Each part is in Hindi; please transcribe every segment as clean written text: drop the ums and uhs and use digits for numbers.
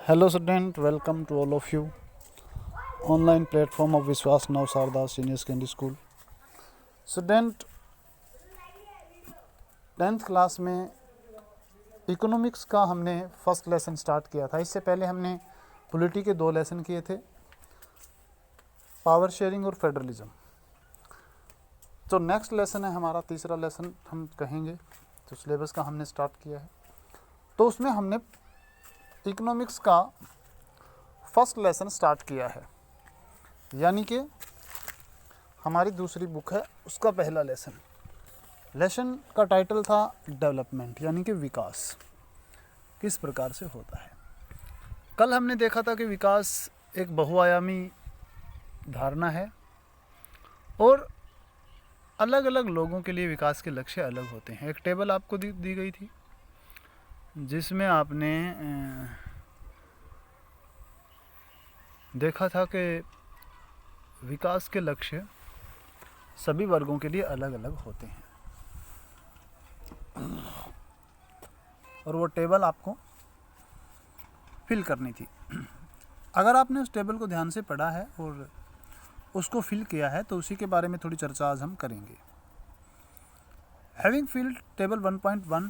Hello student, welcome to all of you. Online platform of Vishwas Now Sarda Senior Secondary School. Student 10th class में इकोनॉमिक्स का हमने फर्स्ट लेसन स्टार्ट किया था। इससे पहले हमने पॉलिटी के 2 लेसन किए थे, पावर शेयरिंग और फेडरलिज्म। तो नेक्स्ट लेसन है हमारा तीसरा लेसन हम कहेंगे, तो सिलेबस का हमने स्टार्ट किया है। तो उसमें हमने इकोनॉमिक्स का फर्स्ट लेसन स्टार्ट किया है, यानी कि हमारी दूसरी बुक है उसका पहला लेसन। लेसन का टाइटल था डेवलपमेंट, यानी कि विकास किस प्रकार से होता है। कल हमने देखा था कि विकास एक बहुआयामी धारणा है और अलग अलग लोगों के लिए विकास के लक्ष्य अलग होते हैं। एक टेबल आपको दी गई थी जिसमें आपने देखा था कि विकास के लक्ष्य सभी वर्गों के लिए अलग अलग होते हैं और वो टेबल आपको फिल करनी थी। अगर आपने उस टेबल को ध्यान से पढ़ा है और उसको फिल किया है तो उसी के बारे में थोड़ी चर्चा आज हम करेंगे। Having field table 1.1,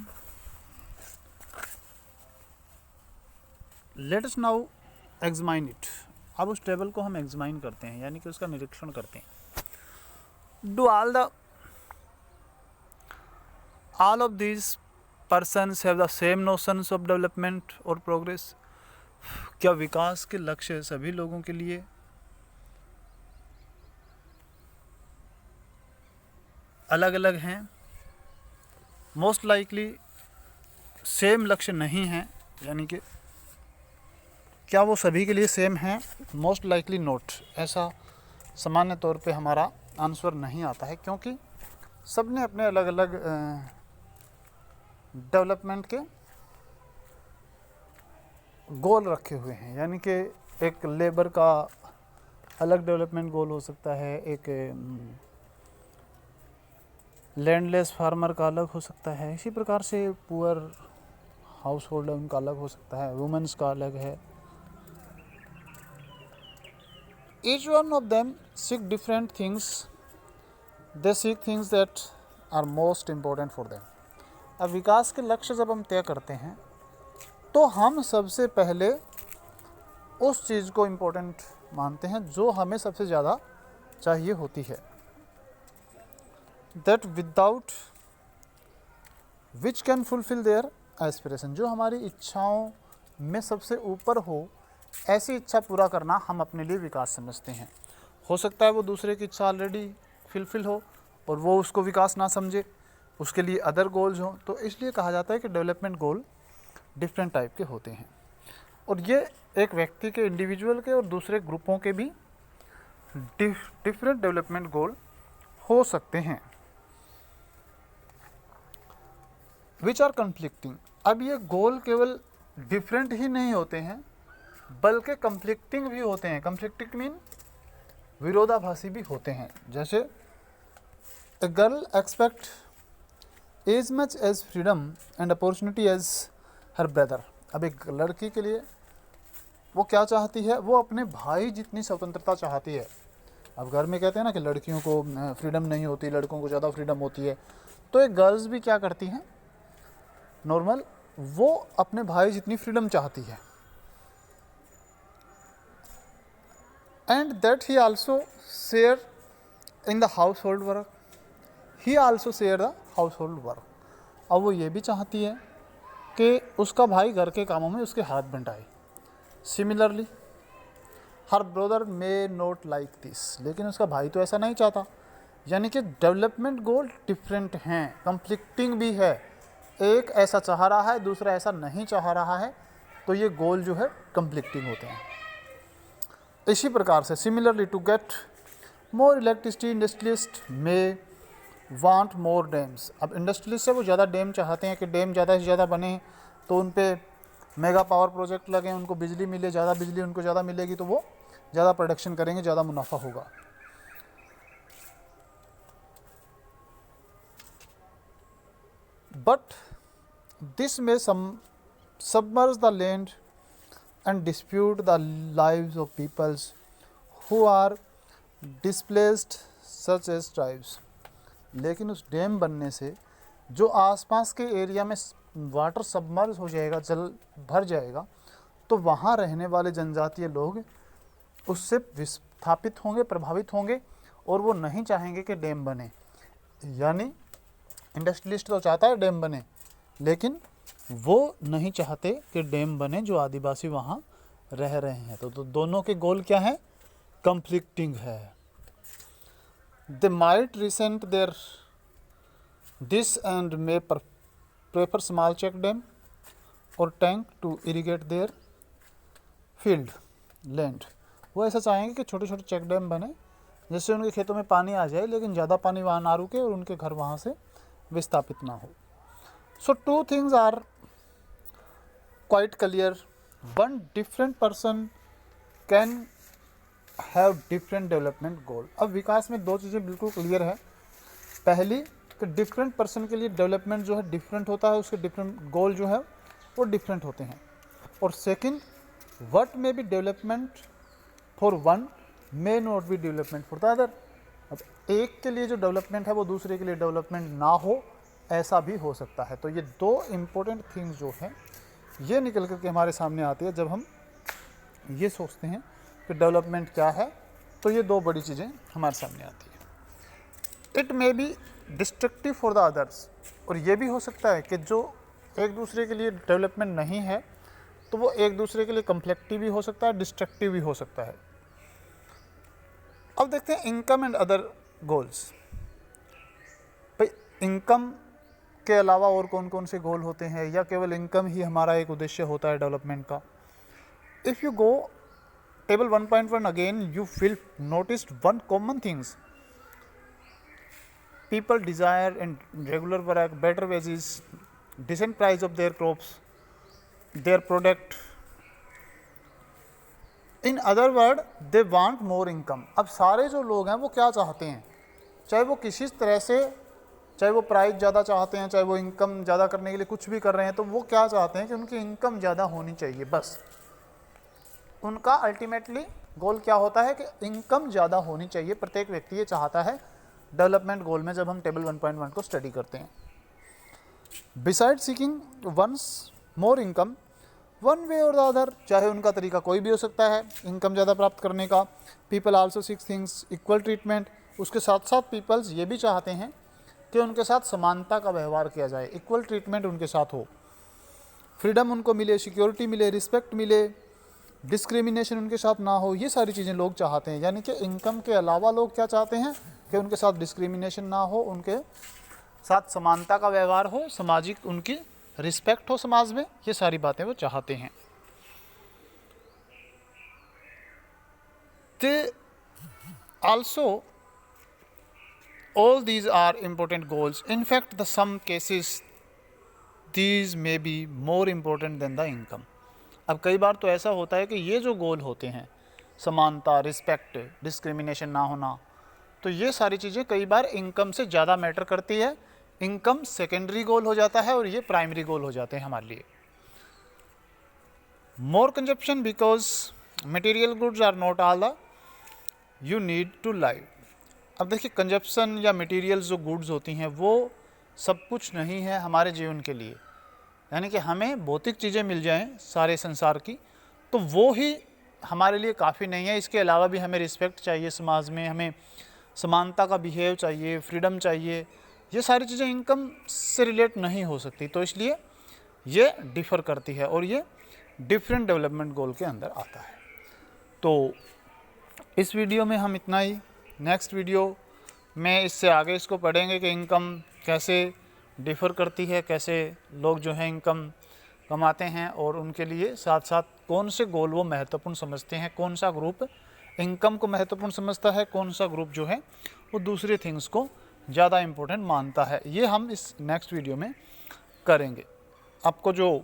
let us now examine it. अब उस टेबल को हम एग्जामाइन करते हैं, यानी कि उसका निरीक्षण करते हैं। Do all of these persons have the same notions of development और progress? क्या विकास के लक्ष्य सभी लोगों के लिए अलग अलग हैं? मोस्ट लाइकली सेम लक्ष्य नहीं हैं, यानी कि क्या वो सभी के लिए सेम हैं? Most likely note. ऐसा सामान्य तौर पे हमारा आंसर नहीं आता है, क्योंकि सब ने अपने अलग अलग डेवलपमेंट के गोल रखे हुए हैं। यानी कि एक लेबर का अलग डेवलपमेंट गोल हो सकता है, एक लैंडलेस फार्मर का अलग हो सकता है, इसी प्रकार से पुअर हाउस होल्ड है उनका अलग हो सकता है, वुमेन्स का अलग है। Each one of them seek different things. They seek things that are most important for them. अब विकास के लक्ष्य जब हम तय करते हैं तो हम सबसे पहले उस चीज़ को इम्पोर्टेंट मानते हैं जो हमें सबसे ज़्यादा चाहिए होती है। That without which can fulfill their aspiration, जो हमारी इच्छाओं में सबसे ऊपर हो, ऐसी इच्छा पूरा करना हम अपने लिए विकास समझते हैं। हो सकता है वो दूसरे की इच्छा ऑलरेडी फुलफिल हो और वो उसको विकास ना समझे, उसके लिए अदर गोल्स हों। तो इसलिए कहा जाता है कि डेवलपमेंट गोल डिफरेंट टाइप के होते हैं और ये एक व्यक्ति के, इंडिविजुअल के और दूसरे ग्रुपों के भी डिफरेंट डेवलपमेंट गोल हो सकते हैं, विच आर कन्फ्लिक्टिंग। अब ये गोल केवल डिफरेंट ही नहीं होते हैं बल्कि कन्फ्लिक्टिंग भी होते हैं। कन्फ्लिक्टिंग मीन विरोधाभासी भी होते हैं। जैसे a girl expect as much as freedom and opportunity as her brother. अब एक लड़की के लिए वो क्या चाहती है? वो अपने भाई जितनी स्वतंत्रता चाहती है। अब घर में कहते हैं ना कि लड़कियों को फ्रीडम नहीं होती, लड़कों को ज़्यादा फ्रीडम होती है। तो एक गर्ल्स भी क्या करती हैं नॉर्मल, वो अपने भाई जितनी फ्रीडम चाहती है। And that he also share in the household work. He also share the household work. अब वो ये भी चाहती है कि उसका भाई घर के कामों में उसके हाथ बंटाए। Similarly, her brother may not like this. लेकिन उसका भाई तो ऐसा नहीं चाहता। यानी कि डेवलपमेंट गोल डिफरेंट हैं, कंफ्लिक्टिंग भी है। एक ऐसा चाह रहा है, दूसरा ऐसा नहीं चाह रहा है, तो ये गोल जो है कंफ्लिक्टिंग होते हैं। इसी प्रकार से similarly to get more electricity industrialist में वांट मोर डैम्स। अब इंडस्ट्रियलिस्ट से वो ज़्यादा डैम चाहते हैं कि डैम ज़्यादा से ज़्यादा बने, तो उन पे मेगा पावर प्रोजेक्ट लगे, उनको बिजली मिले, ज़्यादा बिजली उनको ज़्यादा मिलेगी तो वो ज़्यादा प्रोडक्शन करेंगे, ज़्यादा मुनाफा होगा। बट दिस में submerge the land and dispute the lives of peoples who are displaced such as tribes। लेकिन उस डैम बनने से जो आसपास के एरिया में वाटर सबमर्ज हो जाएगा, जल भर जाएगा, तो वहाँ रहने वाले जनजातीय लोग उससे विस्थापित होंगे, प्रभावित होंगे, और वो नहीं चाहेंगे कि डैम बने। यानी इंडस्ट्रियलिस्ट तो चाहता है डैम बने, लेकिन वो नहीं चाहते कि डैम बने जो आदिवासी वहाँ रह रहे हैं। तो दोनों के गोल क्या हैं? कंफ्लिक्टिंग है। They might resent their this and may prefer small check dam और tank to irrigate their field land. वो ऐसा चाहेंगे कि छोटे छोटे चेक डैम बने जिससे उनके खेतों में पानी आ जाए, लेकिन ज़्यादा पानी वहाँ ना रुके और उनके घर वहाँ से विस्थापित ना हो। So two things are quite clear. One, different person can have different development goal. अब विकास में दो चीज़ें बिल्कुल क्लियर है। पहली कि डिफरेंट पर्सन के लिए डेवलपमेंट जो है डिफरेंट होता है, उसके डिफरेंट गोल जो है वो डिफरेंट होते हैं। और second, what may be development for one may not be development for the other. अब एक के लिए जो डेवलपमेंट है वो दूसरे के लिए डेवलपमेंट ना हो, ऐसा भी हो सकता है। तो ये दो इम्पोर्टेंट थिंग्स जो हैं ये निकल करके हमारे सामने आती है जब हम ये सोचते हैं कि डेवलपमेंट क्या है। तो ये दो बड़ी चीज़ें हमारे सामने आती है। It may be destructive for the others, और ये भी हो सकता है कि जो एक दूसरे के लिए डेवलपमेंट नहीं है तो वो एक दूसरे के लिए कम्प्लेक्टिव भी हो सकता है, डिस्ट्रक्टिव भी हो सकता है। अब देखते हैं इनकम एंड अदर गोल्स। भाई इनकम के अलावा और कौन कौन से गोल होते हैं, या केवल इनकम ही हमारा एक उद्देश्य होता है डेवलपमेंट का? If you go table 1.1 again, you will notice one common things. People desire in regular work, better wages, decent price of their crops, their product. In other word, they want more income। अब सारे जो लोग हैं वो क्या चाहते हैं, चाहे वो किसी तरह से, चाहे वो प्राइस ज़्यादा चाहते हैं, चाहे वो इनकम ज़्यादा करने के लिए कुछ भी कर रहे हैं, तो वो क्या चाहते हैं कि उनकी इनकम ज़्यादा होनी चाहिए। बस उनका अल्टीमेटली गोल क्या होता है कि इनकम ज़्यादा होनी चाहिए। प्रत्येक व्यक्ति ये चाहता है डेवलपमेंट गोल में, जब हम टेबल 1.1 को स्टडी करते हैं। Beside seeking once more income, one way और द अदर, चाहे उनका तरीका कोई भी हो सकता है इनकम ज़्यादा प्राप्त करने का। People also seek things equal treatment. उसके साथ साथ पीपल्स ये भी चाहते हैं कि उनके साथ समानता का व्यवहार किया जाए, इक्वल ट्रीटमेंट उनके साथ हो, फ्रीडम उनको मिले, सिक्योरिटी मिले, रिस्पेक्ट मिले, डिस्क्रिमिनेशन उनके साथ ना हो। ये सारी चीज़ें लोग चाहते हैं। यानी कि इनकम के अलावा लोग क्या चाहते हैं कि उनके साथ डिस्क्रिमिनेशन ना हो, उनके साथ समानता का व्यवहार हो, सामाजिक उनकी रिस्पेक्ट हो समाज में। ये सारी बातें वो चाहते हैं। ते also all these are important goals. In fact, the some cases these may be more important than the income। अब कई बार तो ऐसा होता है कि ये जो गोल होते हैं, समानता, रिस्पेक्ट, डिस्क्रिमिनेशन ना होना, तो ये सारी चीज़ें कई बार इनकम से ज़्यादा मैटर करती है। इनकम सेकेंडरी गोल हो जाता है और ये प्राइमरी गोल हो जाते हैं हमारे लिए। More consumption because material goods are not all the you need to live. अब देखिए, कंजप्शन या मटेरियल्स जो गुड्स होती हैं वो सब कुछ नहीं है हमारे जीवन के लिए। यानी कि हमें भौतिक चीज़ें मिल जाएं सारे संसार की, तो वो ही हमारे लिए काफ़ी नहीं है। इसके अलावा भी हमें रिस्पेक्ट चाहिए समाज में, हमें समानता का बिहेव चाहिए, फ्रीडम चाहिए। ये सारी चीज़ें इनकम से रिलेट नहीं हो सकती। तो इसलिए ये डिफ़र करती है और ये डिफरेंट डेवलपमेंट गोल के अंदर आता है। तो इस वीडियो में हम इतना ही। नेक्स्ट वीडियो में इससे आगे इसको पढ़ेंगे कि इनकम कैसे डिफ़र करती है, कैसे लोग जो है इनकम कमाते हैं और उनके लिए साथ साथ कौन से गोल वो महत्वपूर्ण समझते हैं, कौन सा ग्रुप इनकम को महत्वपूर्ण समझता है, कौन सा ग्रुप जो है वो दूसरे थिंग्स को ज़्यादा इम्पोर्टेंट मानता है। ये हम इस नेक्स्ट वीडियो में करेंगे। आपको जो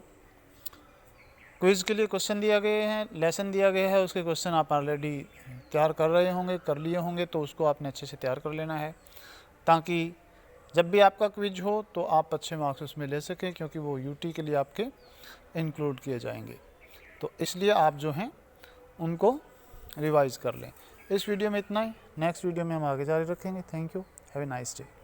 क्विज़ के लिए क्वेश्चन दिया गए हैं, लेसन दिया गया है, उसके क्वेश्चन आप ऑलरेडी तैयार कर रहे होंगे, कर लिए होंगे, तो उसको आपने अच्छे से तैयार कर लेना है ताकि जब भी आपका क्विज हो तो आप अच्छे मार्क्स उसमें ले सकें, क्योंकि वो यूटी के लिए आपके इंक्लूड किए जाएंगे। तो इसलिए आप जो हैं उनको रिवाइज़ कर लें। इस वीडियो में इतना ही, नेक्स्ट वीडियो में हम आगे जारी रखेंगे। Thank you, have a nice day.